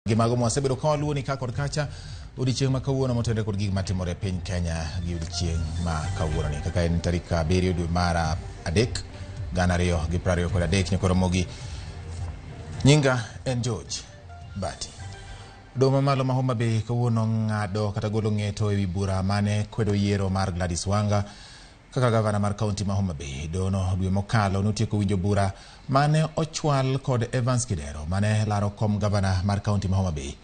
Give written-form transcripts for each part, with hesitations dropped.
Gimago mwasebedo ka waluoni ka kod kacha odiochieng' ma kawuono motende kod gik matimore piny Kenya gi odiochieng' ma kawuono ni kaka en tarik 7 dwe mar 3 2023 nyakoro Ramogi. Nyinga en George Bati. Doma malo ma Homa Bay kawuono ng'ado kata golo ng'eto ewi bura mane kwedo yiero mar Gladys Wanga kaka gavana mar kaunti ma Homa Bay. Dono dwe mokalo notieko winjo bura mane ochwal kod Evans Kidero mane laro kom gavana mar kaunti ma Homa Bay.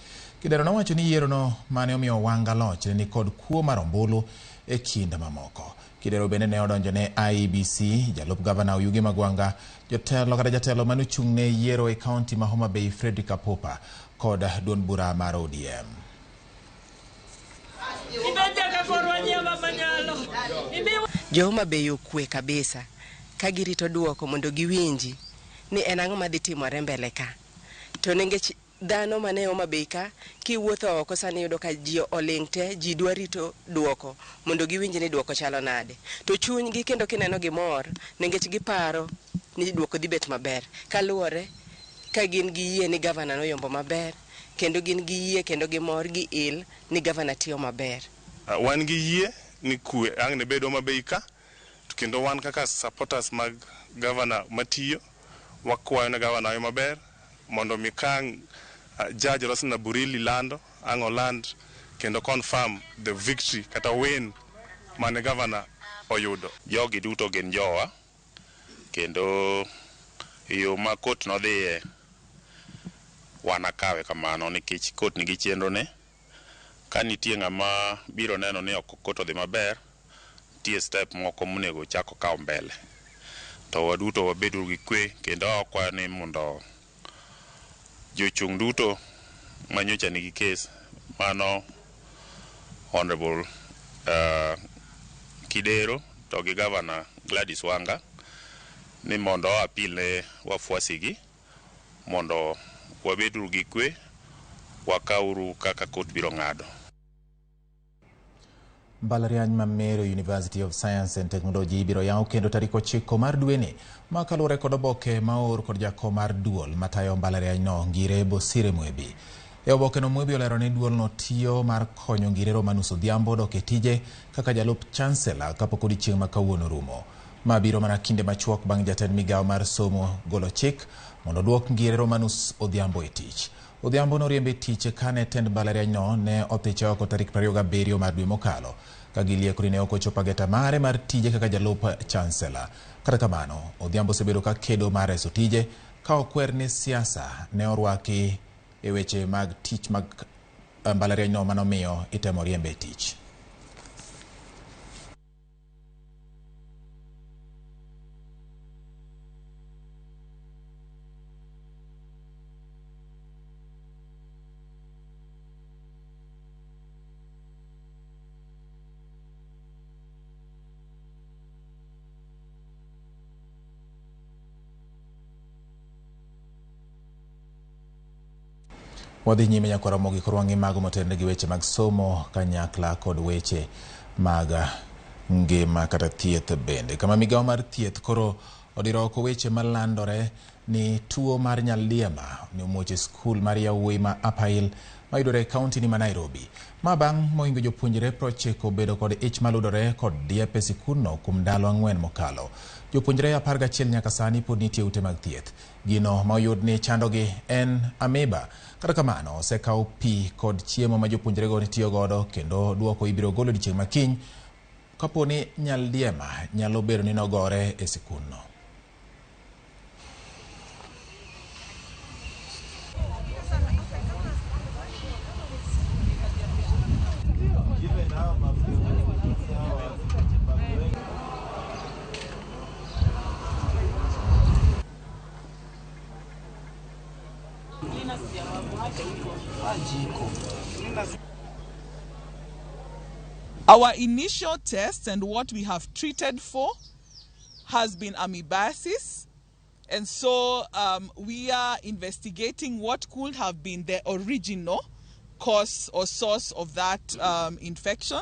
Kidero nowacho ni yiero no mane omiyo Wanga loch ni kod kuo mar ombulu e kind mamoko. Kidero bende ne odonjo ne IEBC, jalup gavana Oyugi Magwanga, jatelo mane ochung' ne yiero e kaunti ma Homa Bay Fredrick Apopa kod duond bura mar ODM. Jo Homa Bay okwe kabisa ka girito duoko mondo giwinji ni en ang'o madhi timore mbele ka. To ningech dhano mane Homa Bay ka kiwuotho oko sani yudo ka ji oling' te, ji dwa rito duoko mondo giwinji ni duoko chalo nade. To chunygi kendo kineno gimor ningech giparo ni duoko dhi bet maber. Kaluwore ka gin gi yie ni gavana noyombo maber, kendo gin gi yie kendo gimor gi il ni gavana tiyo maber. Wan gi yie ni kue ang' ne bedo Homa Bay ka, kendo wan kaka supporters mag gavana matiyo wakwayo ne gavana yo maber mondo mi kang Judge Rosina Burili lando ang' land kendo confirm the victory kata win mane gavana oyudo. Jogi duto gin jowa kendo yo ma kot nodhiye wana kawe kamano nikech kot nigi chenro ne. Ka nitie ng'ama biro neno ni ok kot odhi maber, tie step moko monego chako kawo mbele. To waduto wabedo gi kwe kendo wakwayo ni mondo jochung' duto manyocha nigi kes mano Honorable Kidero to gi Governor Gladys Wanga ni mondo apil ne wafuasigi mondo wabedo gi kwe wakauru kaka kot biro ng'ado. Mbalariany ma Meru University of Science and Technology biro yaw kendo tarik 9 mar dweni ma kalure kod oboke maor kod jakom mar duol matayo mbalariany no Ngire Bosire Mwebi. E oboke no Mwebi olero ni duol no tiyo mar konyo Ngire Romanus Odhiambo dok e tije kaka jalup chancellor kapok odiochieng' ma kawuono rumo. Ma biro mana kinde machuok bang' jatend migawo mar somo golo chik mondo duok Ngire Romanus Odhiambo e tich. Odhiambo noriembe tich kane tend mbalariany no ne othiche oko tarik 27 mar dwe mokalo ka giliekore ne ok ochopo ageta mare mar tije kaka jalup chancellor. Kata kamano, Odhiambo osebedo ka kedo mar reso tije ka okwer ni siasa ne orwaki e weche mag tich mag mbalariany no manomiyo itemo riembe tich. Wadhi nyime nyaka Ramogi koro wang'i mago motende gi weche mag somo kanyakla kod weche mag ngima kata thieth bende. Kama migawo mar thieth koro odiro oko weche malandore ni tuo mar nyaldiema ni omuoche skul mar yawuoyi ma Uphill mayudore e kaunti ni ma Nairobi. Ma bang' mohingo jopuonjre 90 bedo kod ich maludore kod diep e sikulno kuom ndalo 4 mokalo. Jopuonjre 11 nyaka sani pod nitie ute mag thieth. Gino ma oyud ni chandogi en ameba. Kata kamano osekawo pi kod chiemo ma jopuonjre go tiyo godo kendo duoko ibiro golo odiochieng' makiny kapo ni nyaldiema nyalo bedo ni nogore e sikulno. Our initial test and what we have treated for has been amoebiasis, and so we are investigating what could have been the original cause or source of that infection.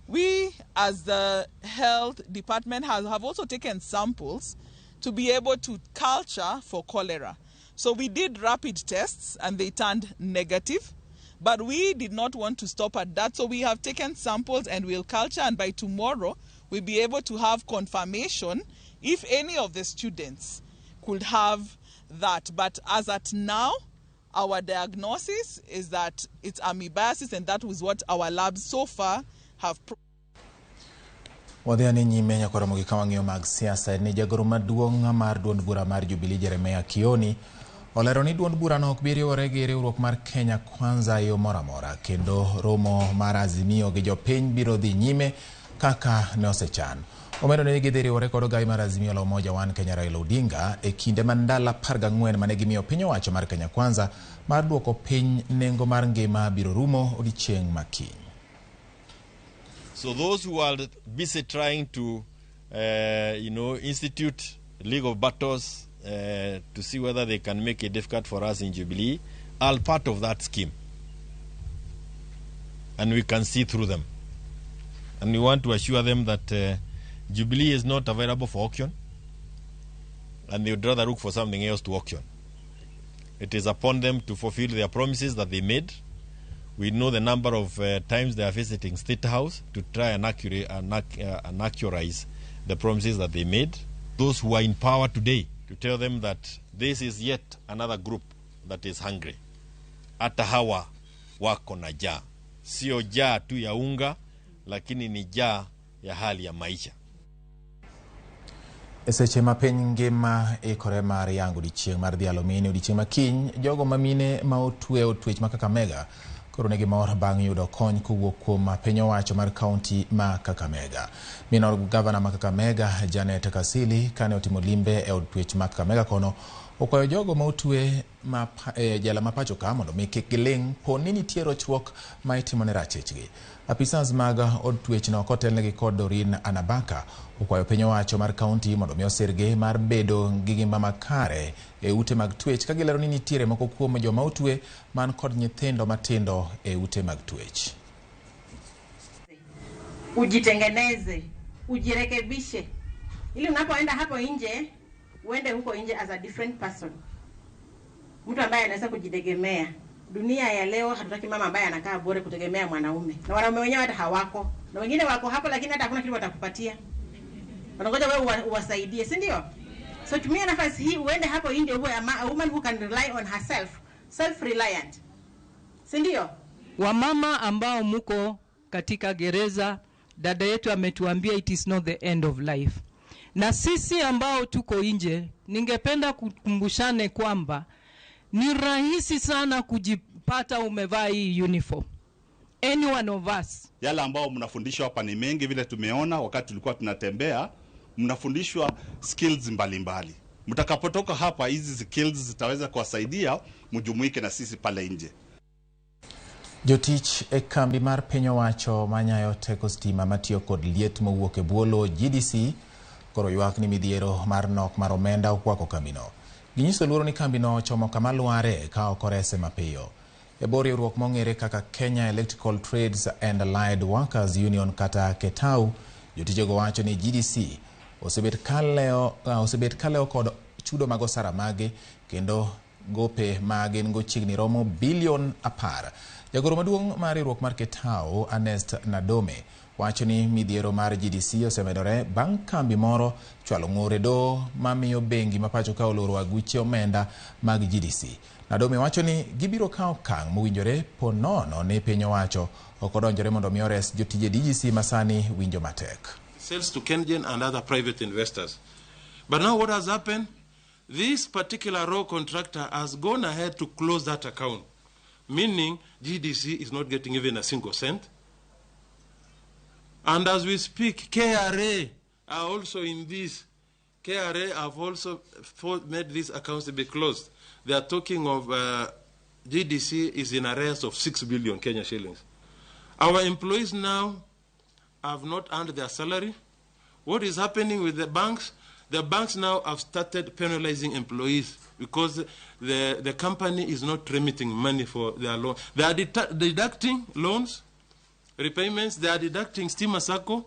We, as the health department, have also taken samples to be able to culture for cholera. So we did rapid tests and they turned negative. But we did not want to stop at that. So we have taken samples and we'll culture, and by tomorrow we'll be able to have confirmation if any of the students could have that. But as at now, our diagnosis is that it's amoebiasis, and that was what our labs so far have. Wadhiani nyime nyako Ramogi kawang'iyo mag siasa ni jagoro maduong' mar duond bura mar Jubilee Jeremiah Kioni olero ni duond bura no ok bi riwore gi riwruok mar Kenya Kwanza yo moramora, kendo romo mar Azimio gi jopiny biro dhi nyime kaka ne osechan. Omedo ni gidhi riwore kod ogai mar Azimio la Umoja One Kenya Raila Odinga e kinde mandala 14 mane gimiyo piny owacho mar Kenya Kwanza mar duoko piny nengo mar ngima biro rumo odiechieng' makiny. So those who are busy trying to, institute league of battles to see whether they can make it difficult for us in Jubilee are part of that scheme. And we can see through them. And we want to assure them that Jubilee is not available for auction, and they would rather look for something else to auction. It is upon them to fulfill their promises that they made. We know the number of times they are visiting State House to try and actualize the promises that they made. Those who are in power today, to tell them that this is yet another group that is hungry. Hata hawa wako na njaa. Sio njaa tu ya unga, lakini ni njaa ya hali ya maisha. Eseche ma piny ngima ikore mar yango odiechieng' mar dhi alumini odiechieng' makiny, jogo mamine ma otwe otwech ma Kakamega koro negi mor bang' yudo kony kowuok kuom piny owacho mar kaunti ma Kakamega. Minor gavana ma Kakamega Janet Kasili kane otimo limbe e od twech ma Kakamega kono okwayo jogo ma otwe jela ma pacho ka mondo mi kik giling' poni nitie rochruok ma itimo ne rachechgi. Apisas mag od twech no kotelnegi kod Dorin Anabaka okwayo piny owacho mar kaunti mondo mi osirgi mar bedo gi ngima makare e ute mag twech, ka gilero ni nitiere moko kuom joma otwe man kod nyithindo matindo e ute mag twech. Ujitengeneze, ujirekebishe, ili unapoenda hapo nje uende huko nje as a different person, mtu ambaye anaweza kujitegemea. Dunia ya leo hatutaki mama ambaye anakaa bure kutegemea mwanaume, na wanaume wenyewe hata hawako, na wengine wako hapo lakini hata hakuna kitu watakupatia, wanangoja wewe uwasaidie, si ndio? So tumia nafasi hii uende hapo nje uwe a woman who can rely on herself, self-reliant, si ndio? Wamama ambao muko katika gereza, dada yetu ametuambia it is not the end of life. Na sisi ambao tuko nje, ningependa kukumbushane kwamba ni rahisi sana kujipata umevaa hii uniform. Any one of us. Yale ambao mnafundishwa hapa ni mengi, vile tumeona wakati tulikuwa tunatembea, mnafundishwa skills mbalimbali. Mtakapotoka hapa hizi skills zitaweza kuwasaidia mjumuike na sisi pale nje. Jotich e kambi mar piny owacho manyayo teko stima matiyo kod liet mowuok e buolo GDC koro ywak ni midhiero mar nok mar omenda okwako kambino. Ginyiso luoro ni kambino chomo kama luare ka ok orese mapiyo. E bor riwruok mong'ere kaka Kenya Electrical Trades and Allied Workers Union kata KETAU, jotijego wacho ni GDC osebet kaleo kod chudo mag osara mage, kendo gope mage ngo chiegni romo bilion 10. Jagoro maduong' mar riwruok mar KETAU Ernest Nadome wacho ni midhiero mar GDC osemedore bang' kambi moro chwalo ng'ore do mamiyo bengi mapacho ka oloro aguche omenda mag GDC. Nadome wacho ni gibiro kawo kang' mowinjore ponono ne piny owacho ok odonjore mondo mi ores jotije DGC masani winjo matek. Sales to Kenyan and other private investors. But now what has happened? This particular raw contractor has gone ahead to close that account, meaning GDC is not getting even a single cent. And as we speak, KRA are also in this. KRA have also made these accounts to be closed. They are talking of GDC is in arrears of 6 billion Kenya shillings. Our employees now have not earned their salary. What is happening with the banks? The banks now have started penalizing employees because the company is not remitting money for their loan. They are deducting loans, repayments, they are deducting Stima Sacco,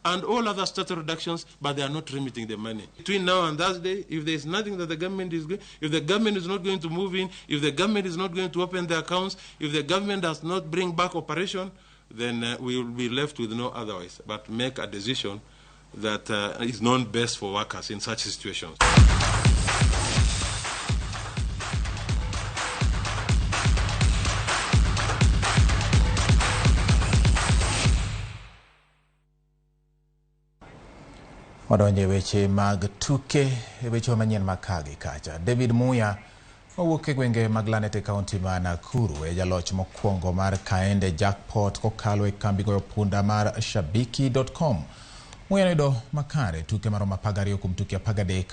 and all other status reductions, but they are not remitting the money. Between now and Thursday, if there is nothing that the government is going, if the government is not going to move in, if the government is not going to open the accounts, if the government does not bring back operation, then we will be left with no otherwise but make a decision that is known best for workers in such situations. Wadonje weche mag tuke weche manyien makagi kacha. David Muya owuok e gwenge mag Lanet e kaunti ma Nakuru e jaloch mokwongo mar Kaende jackpot kokalo e kambi goyo punda mar shabiki.com. Muya noyudo makare tuke maromo 12 kuom tuke 13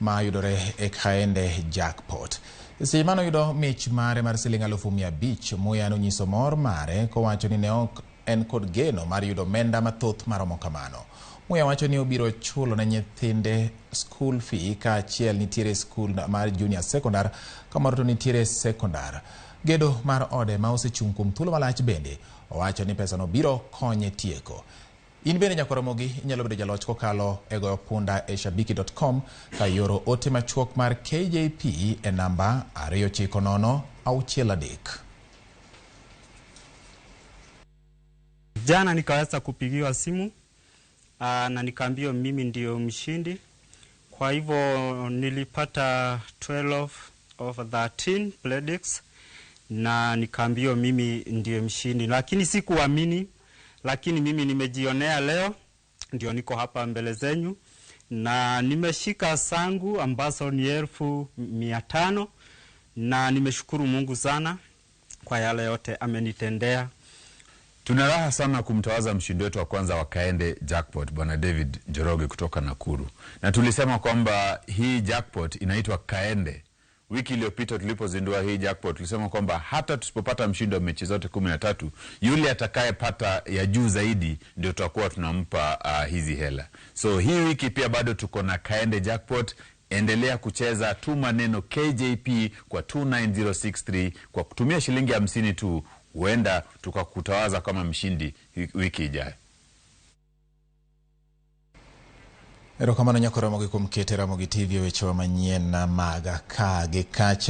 ma yudore e Kaende jackpot. Seche mano yudo mich mare mar siling 500,000, Muya nonyiso mor mare kowacho ni ne ok en kod geno mar yudo menda mathoth maromo kamano. Muya wacho ni obiro chulo na nyithinde school fee ka achiel nitiere school mar junior secondary kamoro to nitiere secondary. Gedo mar ode ma osechung' kuom thuolo malach bende owacho ni pesano biro konye tieko. In bende nyaka Ramogi inyalo bedo jaloch kokalo e goyo punda e shabiki.com ka yoro ote machuok mar KJP e namba 29063. Jana nikaweza kupigiwa simu na nikaambiwa mimi ndio mshindi. Kwa hivyo nilipata 12 of 13 pledix na nikaambiwa mimi ndio mshindi, lakini sikuamini. Lakini mimi nimejionea leo, ndio niko hapa mbele zenyu na nimeshika sangu ambazo ni 1500 na nimeshukuru Mungu sana kwa yale yote amenitendea. Tuna raha sana kumtawaza mshindi wetu wa kwanza wa Kaende jackpot, Bwana David Njoroge kutoka Nakuru. Na tulisema kwamba hii jackpot inaitwa Kaende. Wiki iliyopita tulipozindua hii jackpot tulisema kwamba hata tusipopata mshindi wa mechi zote 13, yule atakayepata ya juu zaidi ndio tutakuwa tunampa hizi hela. So hii wiki pia bado tuko na Kaende jackpot. Endelea kucheza, tuma neno KJP kwa 29063 kwa kutumia shilingi 50 tu. Huenda tukakutawaza kama mshindi wiki ijayo. Erokamano nyaka Ramogi kuom kete Ramogi TV weche manyien na maga kage kacha.